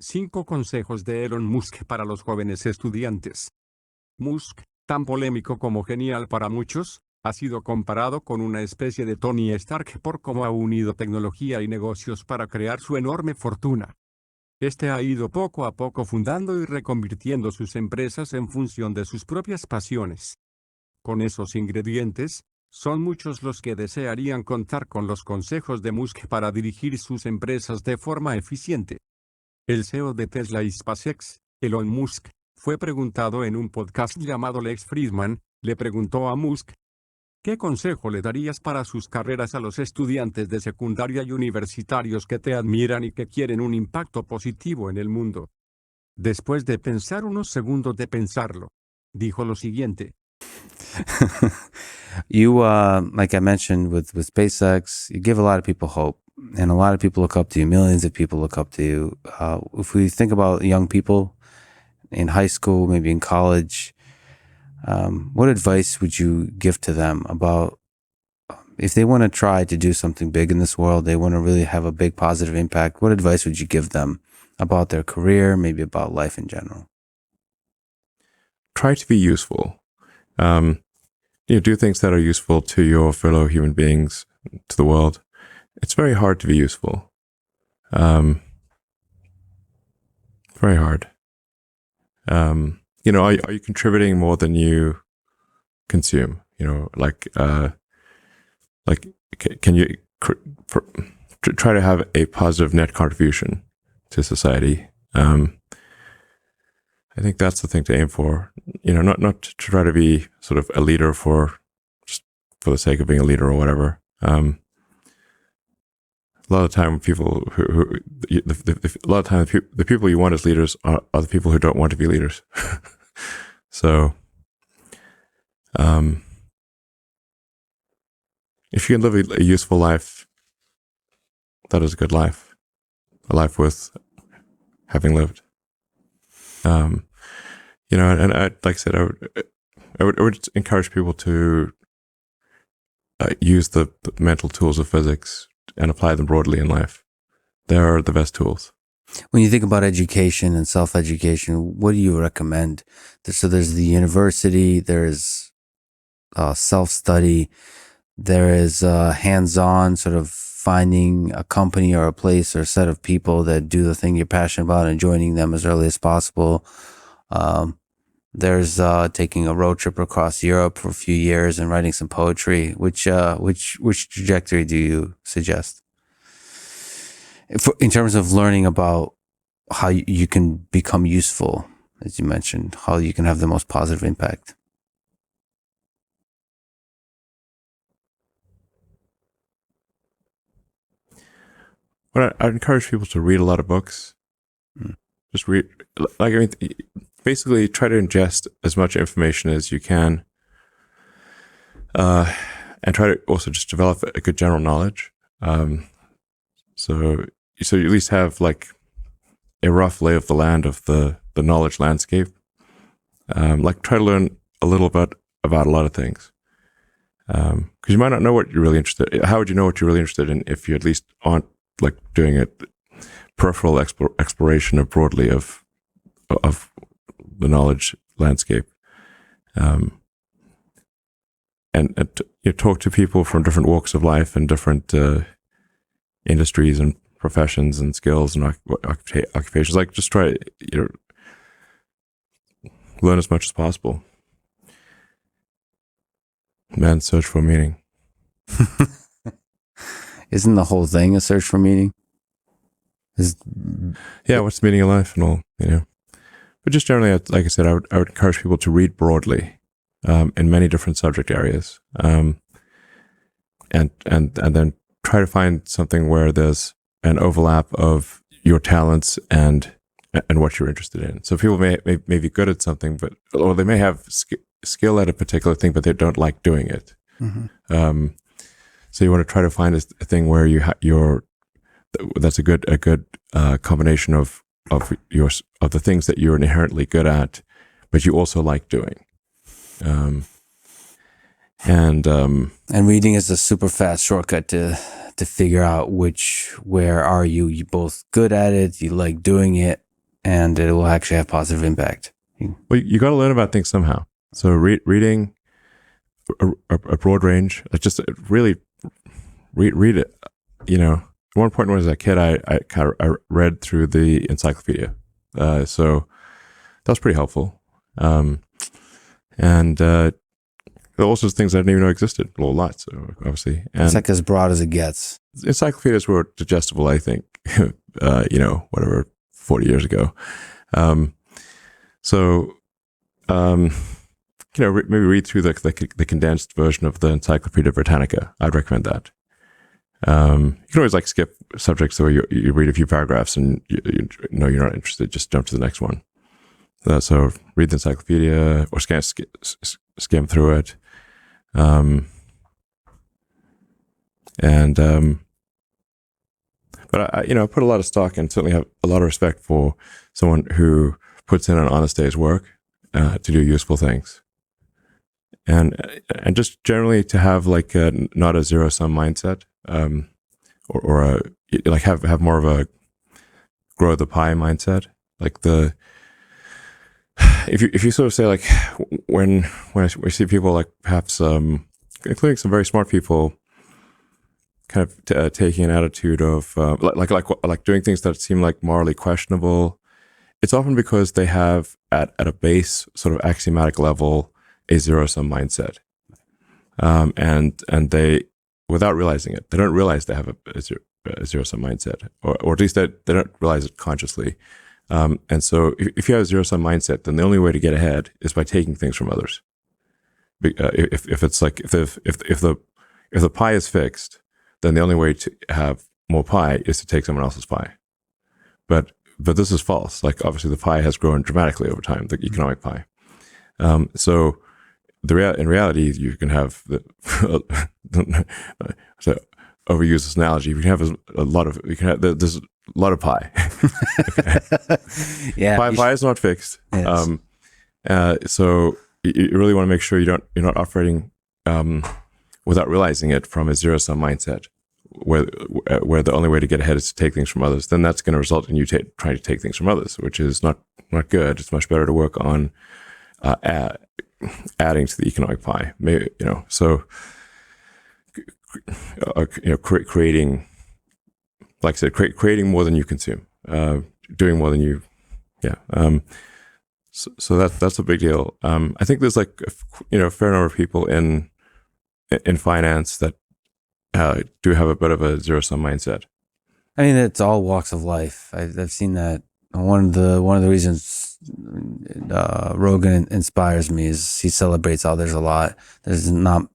5 consejos de Elon Musk para los jóvenes estudiantes. Musk, tan polémico como genial para muchos, ha sido comparado con una especie de Tony Stark por cómo ha unido tecnología y negocios para crear su enorme fortuna. Este ha ido poco a poco fundando y reconvirtiendo sus empresas en función de sus propias pasiones. Con esos ingredientes, son muchos los que desearían contar con los consejos de Musk para dirigir sus empresas de forma eficiente. El CEO de Tesla y SpaceX, Elon Musk, fue preguntado en un podcast llamado Lex Fridman, le preguntó a Musk, ¿qué consejo le darías para sus carreras a los estudiantes de secundaria y universitarios que te admiran y que quieren un impacto positivo en el mundo? Después de pensar unos segundos de pensarlo, dijo lo siguiente. You, like I mentioned with SpaceX, you give a lot of people hope, and a lot of people look up to you. Millions of people look up to you. If we think about young people in high school, maybe in college, what advice would you give to them about if they want to try to do something big in this world, they want to really have a big positive impact? What advice would you give them about their career, maybe about life in general? Try to be useful. Do things that are useful to your fellow human beings, to the world. It's very hard to be useful. Very hard. Are you contributing more than you consume? Can you try to have a positive net contribution to society? I think that's the thing to aim for. Not to try to be sort of a leader just for the sake of being a leader or whatever. A lot of the time, the people you want as leaders are the people who don't want to be leaders. So, if you can live a useful life, that is a good life, a life worth having lived. And like I said, I would encourage people to use the mental tools of physics and apply them broadly in life. They are the best tools. When you think about education and self-education, what do you recommend? So there's the university, there's self-study, there is hands-on, sort of finding a company or a place or a set of people that do the thing you're passionate about and joining them as early as possible. There's taking a road trip across Europe for a few years and writing some poetry. Which trajectory do you suggest? In terms of learning about how you can become useful, as you mentioned, how you can have the most positive impact. Well, I'd encourage people to read a lot of books. Just read, basically try to ingest as much information as you can, and try to also just develop a good general knowledge. So you at least have like a rough lay of the land of the knowledge landscape. Try to learn a little bit about a lot of things. Because you might not know what you're really interested in. How would you know what you're really interested in if you at least aren't like doing a peripheral exploration of broadly of the knowledge landscape, and talk to people from different walks of life and different industries and professions and skills and occupations. Like just try learn as much as possible. Man's search for meaning. Isn't the whole thing a search for meaning? Yeah, what's the meaning of life and all, But just generally, like I said, I would encourage people to read broadly, in many different subject areas, and then try to find something where there's an overlap of your talents and what you're interested in. So people may be good at something, or they may have skill at a particular thing, but they don't like doing it. Mm-hmm. So you want to try to find a thing where that's a good combination of the things that you're inherently good at, but you also like doing. And reading is a super fast shortcut to figure out where are you both good at it, you like doing it, and it will actually have positive impact. Well, you got to learn about things somehow. So reading a broad range, just really read it. At one point when I was a kid, I read through the encyclopedia. So that was pretty helpful. And there are also things I didn't even know existed. Well, lots, obviously. And it's like as broad as it gets. Encyclopedias were digestible, I think, 40 years ago. Maybe read through the condensed version of the Encyclopedia Britannica. I'd recommend that. You can always skip subjects where you read a few paragraphs and you know you're not interested. Just jump to the next one. So read the encyclopedia or skim through it. But I put a lot of stock and certainly have a lot of respect for someone who puts in an honest day's work to do useful things, and just generally to have not a zero-sum mindset, or have more of a grow the pie mindset. If you sort of say when we see people perhaps including some very smart people kind of taking an attitude of doing things that seem morally questionable, it's often because they have at a base sort of axiomatic level a zero-sum mindset, and they, without realizing it, they don't realize they have a zero-sum mindset, or at least they don't realize it consciously. And so if you have a zero-sum mindset, then the only way to get ahead is by taking things from others. If the pie is fixed, then the only way to have more pie is to take someone else's pie. But this is false. Obviously the pie has grown dramatically over time, the economic pie. So in reality, you can have so overuse this analogy. You can have there's a lot of pie. Yeah, pie is not fixed. Yes. So you really want to make sure you're not operating without realizing it from a zero-sum mindset, where the only way to get ahead is to take things from others. Then that's going to result in you trying to take things from others, which is not good. It's much better to work on adding to the economic pie. Maybe, creating, like I said, creating more than you consume, doing more than you, So that's a big deal. I think there's a fair number of people in finance that do have a bit of a zero-sum mindset. I mean, it's all walks of life. I've seen that. One of the reasons Rogan inspires me is he celebrates others a lot. There's not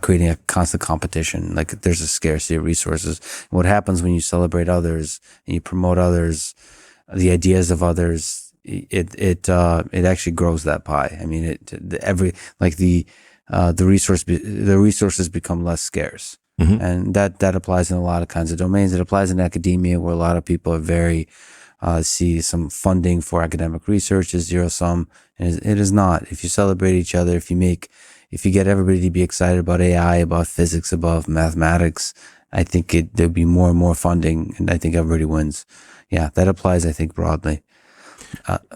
creating a constant competition. There's a scarcity of resources. And what happens when you celebrate others and you promote others, the ideas of others, it actually grows that pie. I mean, the resources become less scarce. Mm-hmm. And that applies in a lot of kinds of domains. It applies in academia, where a lot of people are very see some funding for academic research is zero sum, and it is not. If you celebrate each other, if you get everybody to be excited about AI, about physics, about mathematics, I think there'll be more and more funding, and I think everybody wins. Yeah, that applies, I think, broadly.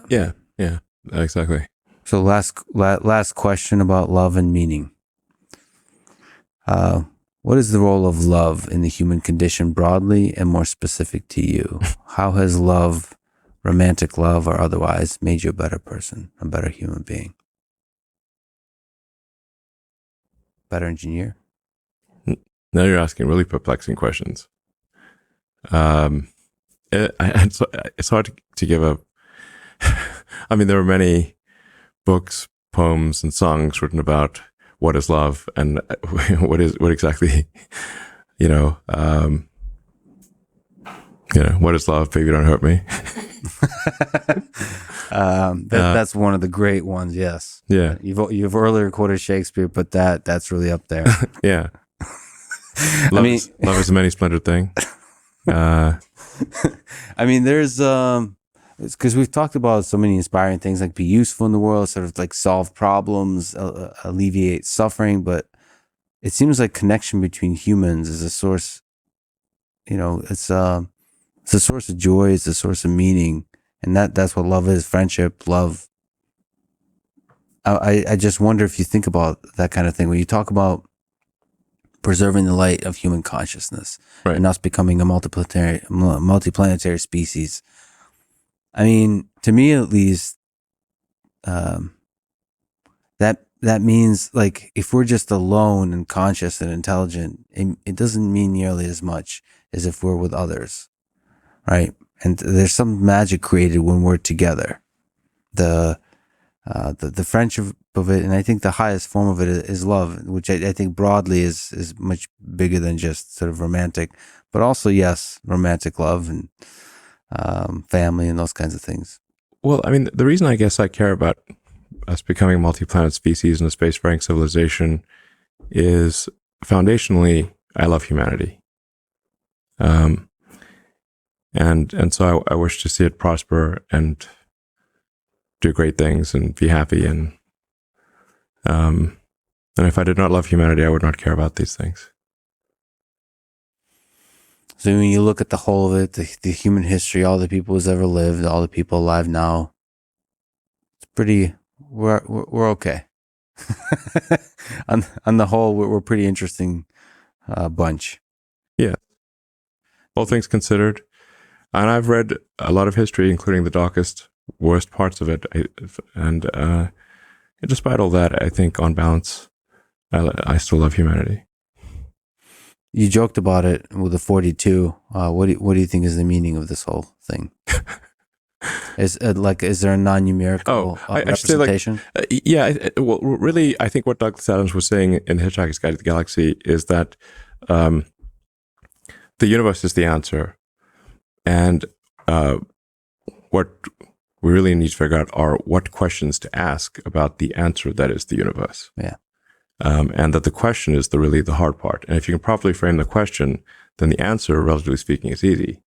Yeah, exactly. So last question about love and meaning. What is the role of love in the human condition broadly and more specific to you? How has love, romantic love or otherwise, made you a better person, a better human being? Better engineer? Now you're asking really perplexing questions. It's hard to give a... I mean, there are many books, poems, and songs written about what is love and what exactly, what is love? Baby, don't hurt me. That's one of the great ones. Yes. Yeah. You've earlier quoted Shakespeare, but that's really up there. Yeah. Love is a many splendored thing. I mean, there's it's because we've talked about so many inspiring things, like be useful in the world, sort of solve problems, alleviate suffering. But it seems like connection between humans is a source. It's a source of joy. It's a source of meaning. And that's what love is, friendship, love. I just wonder if you think about that kind of thing. When you talk about preserving the light of human consciousness Right. and us becoming a multiplanetary species. I mean, to me at least, that means like if we're just alone and conscious and intelligent, it doesn't mean nearly as much as if we're with others, right? And there's some magic created when we're together. The friendship of it, and I think the highest form of it is love, which I think broadly is much bigger than just sort of romantic, but also, yes, romantic love and family and those kinds of things. Well, I mean, the reason I guess I care about us becoming a multi-planet species and a spacefaring civilization is foundationally, I love humanity. And so I wish to see it prosper and do great things and be happy. And if I did not love humanity, I would not care about these things. So when you look at the whole of it, the human history, all the people who's ever lived, all the people alive now, it's pretty. We're okay. on the whole, we're pretty interesting bunch. Yeah, all things considered, and I've read a lot of history, including the darkest, worst parts of it, and despite all that, I think on balance, I still love humanity. You joked about it with the 42. What do you think is the meaning of this whole thing? Is there a non-numerical representation? Well, really, I think what Douglas Adams was saying in Hitchhiker's Guide to the Galaxy is that the universe is the answer, and what we really need to figure out are what questions to ask about the answer that is the universe. Yeah. And that the question is really the hard part. And if you can properly frame the question, then the answer, relatively speaking, is easy.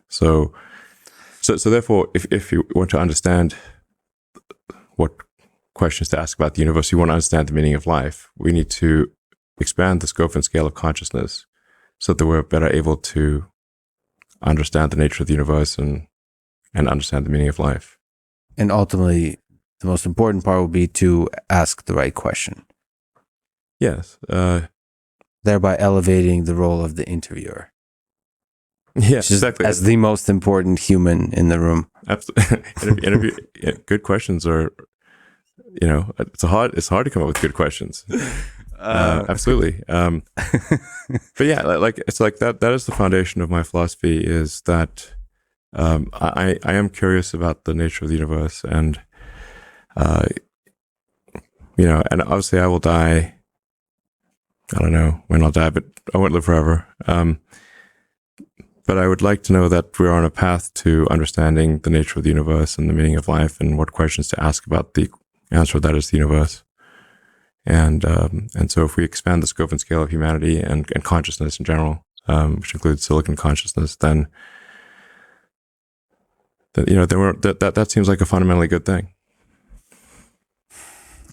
So therefore, if you want to understand what questions to ask about the universe, you want to understand the meaning of life, we need to expand the scope and scale of consciousness so that we're better able to understand the nature of the universe and understand the meaning of life. And ultimately, the most important part will be to ask the right question. Yes. Thereby elevating the role of the interviewer. Yes, exactly. As the most important human in the room. Absolutely. Good questions are, it's hard to come up with good questions. Absolutely. But yeah, it's like that is the foundation of my philosophy, is that I am curious about the nature of the universe, and and obviously I will die. I don't know when I'll die, but I won't live forever. But I would like to know that we're on a path to understanding the nature of the universe and the meaning of life, and what questions to ask about the answer that is the universe. And so if we expand the scope and scale of humanity and consciousness in general, which includes silicon consciousness, then that seems like a fundamentally good thing.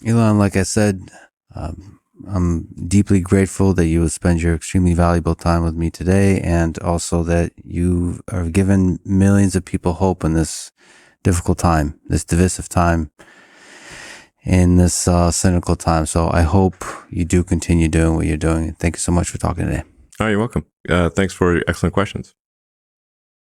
Elon, like I said, I'm deeply grateful that you would spend your extremely valuable time with me today, and also that you are giving millions of people hope in this difficult time, this divisive time, in this cynical time. So I hope you do continue doing what you're doing. Thank you so much for talking today. Oh, you're welcome. Thanks for excellent questions.